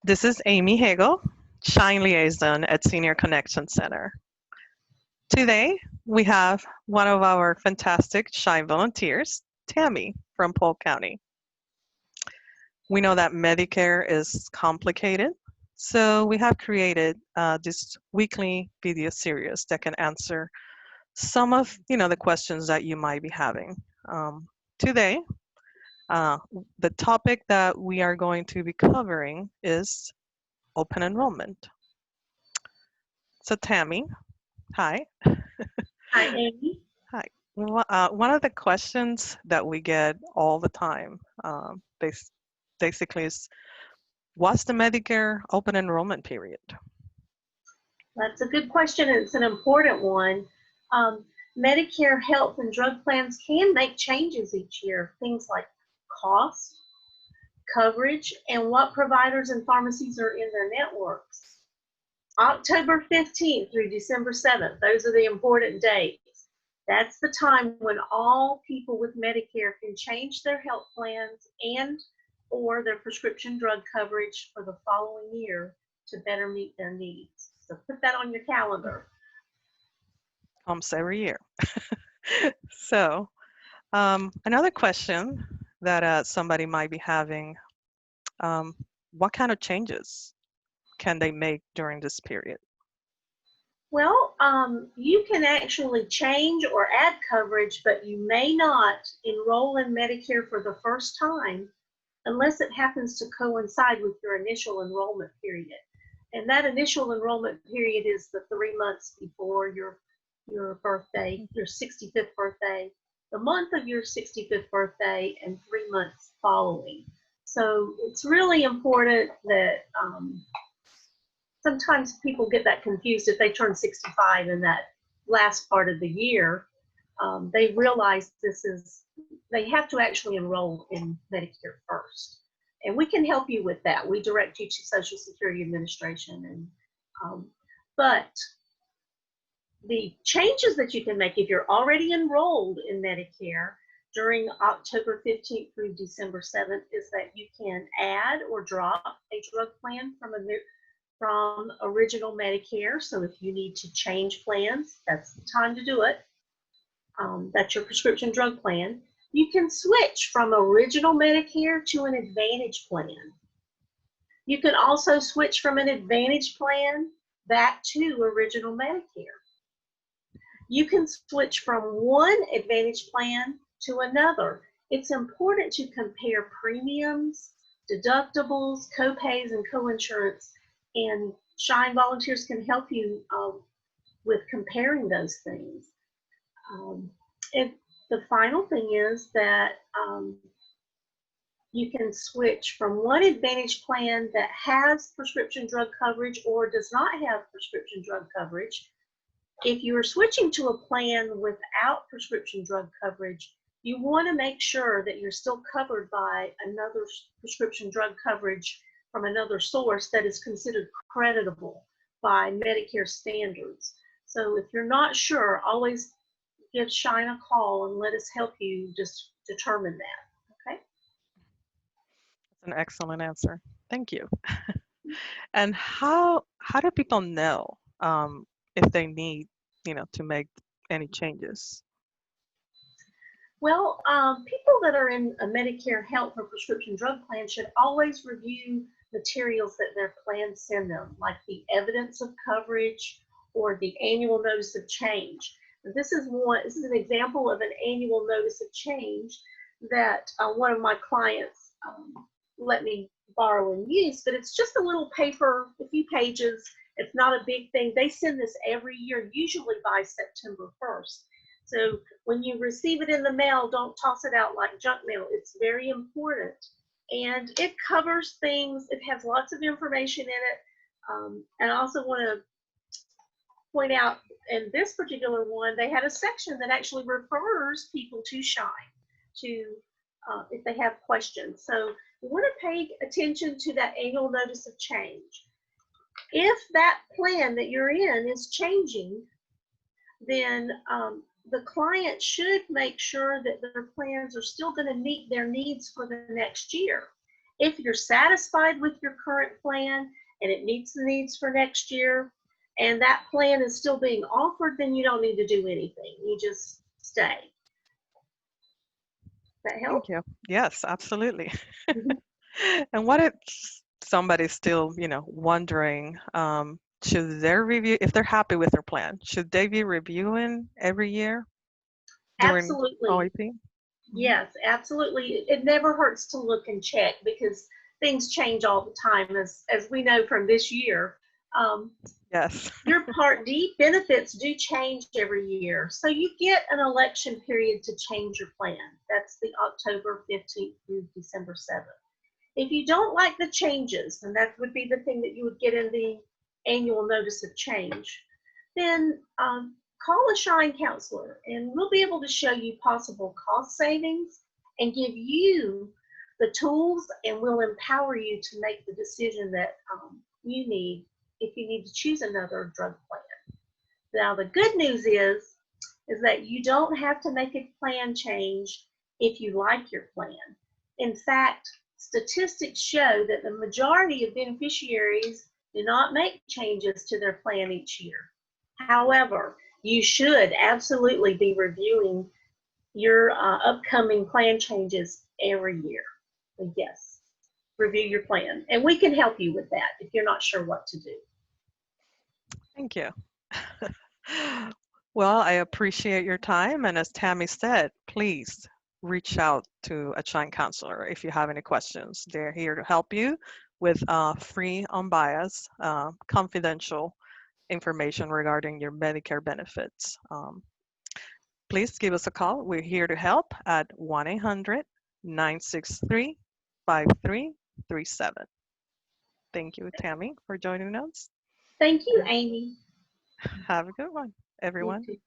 This is Amy Hagel, SHINE Liaison at Senior Connection Center. Today, we have one of our fantastic SHINE volunteers, Tammy from Polk County. We know that Medicare is complicated, so we have created this weekly video series that can answer some of the questions that you might be having. Today, the topic that we are going to be covering is open enrollment. So Tammy, hi. Hi, Amy. Hi. One of the questions that we get all the time, basically, is what's the Medicare Open Enrollment Period? That's a good question, and it's an important one. Medicare health and drug plans can make changes each year, things like cost, coverage, and what providers and pharmacies are in their networks. October 15th through December 7th, those are the important dates. That's the time when all people with Medicare can change their health plans and or their prescription drug coverage for the following year to better meet their needs. So put that on your calendar. Almost every year. So another question that somebody might be having, what kind of changes can they make during this period? Well, you can actually change or add coverage, but you may not enroll in Medicare for the first time unless it happens to coincide with your initial enrollment period. And that initial enrollment period is the 3 months before your birthday, your 65th birthday, the month of your 65th birthday, and 3 months following. So it's really important that sometimes people get that confused if they turn 65 in that last part of the year. They realize they have to actually enroll in Medicare first. And we can help you with that. We direct you to Social Security Administration. But the changes that you can make if you're already enrolled in Medicare during October 15th through December 7th is that you can add or drop a drug plan from original Medicare. So if you need to change plans, that's the time to do it. That's your prescription drug plan. You can switch from original Medicare to an Advantage plan. You can also switch from an Advantage plan back to original Medicare. You can switch from one Advantage plan to another. It's important to compare premiums, deductibles, copays, and coinsurance, and SHINE volunteers can help you with comparing those things. And the final thing is that you can switch from one Advantage plan that has prescription drug coverage or does not have prescription drug coverage. If you are switching to a plan without prescription drug coverage, you want to make sure that you're still covered by another prescription drug coverage from another source that is considered creditable by Medicare standards. So if you're not sure, always give SHINE a call and let us help you just determine that, okay? That's an excellent answer. Thank you. And how do people know if they need, to make any changes? Well, people that are in a Medicare health or prescription drug plan should always review materials that their plans send them, like the evidence of coverage or the annual notice of change. This is an example of an annual notice of change that one of my clients let me borrow and use, but it's just a little paper, a few pages. It's not a big thing. They send this every year, usually by September 1st. So when you receive it in the mail, don't toss it out like junk mail. It's very important. And it covers things. It has lots of information in it. And I also want to point out in this particular one, they had a section that actually refers people to SHINE if they have questions. So you want to pay attention to that annual notice of change. If that plan that you're in is changing, then the client should make sure that their plans are still going to meet their needs for the next year. If you're satisfied with your current plan and it meets the needs for next year, and that plan is still being offered, then you don't need to do anything. You just stay. Does that help? Thank you. Yes, absolutely. And what if somebody's still, wondering, should they review, if they're happy with their plan, should they be reviewing every year during Absolutely. OEP? Yes, absolutely. It never hurts to look and check because things change all the time, as we know from this year. Yes. Your Part D benefits do change every year. So you get an election period to change your plan. That's the October 15th through December 7th. If you don't like the changes, and that would be the thing that you would get in the annual notice of change, then call a SHINE counselor and we'll be able to show you possible cost savings and give you the tools, and we'll empower you to make the decision that you need if you need to choose another drug plan. Now, the good news is that you don't have to make a plan change if you like your plan. In fact, statistics show that the majority of beneficiaries do not make changes to their plan each year. However, you should absolutely be reviewing your upcoming plan changes every year. So yes, review your plan. And we can help you with that if you're not sure what to do. Thank you. Well, I appreciate your time. And as Tammy said, please reach out to a SHINE counselor if you have any questions. They're here to help you with free, unbiased, confidential information regarding your Medicare benefits. Please give us a call. We're here to help at 1-800-963-5337. Thank you, Tammy, for joining us. Thank you, Amy. Have a good one, You everyone. too.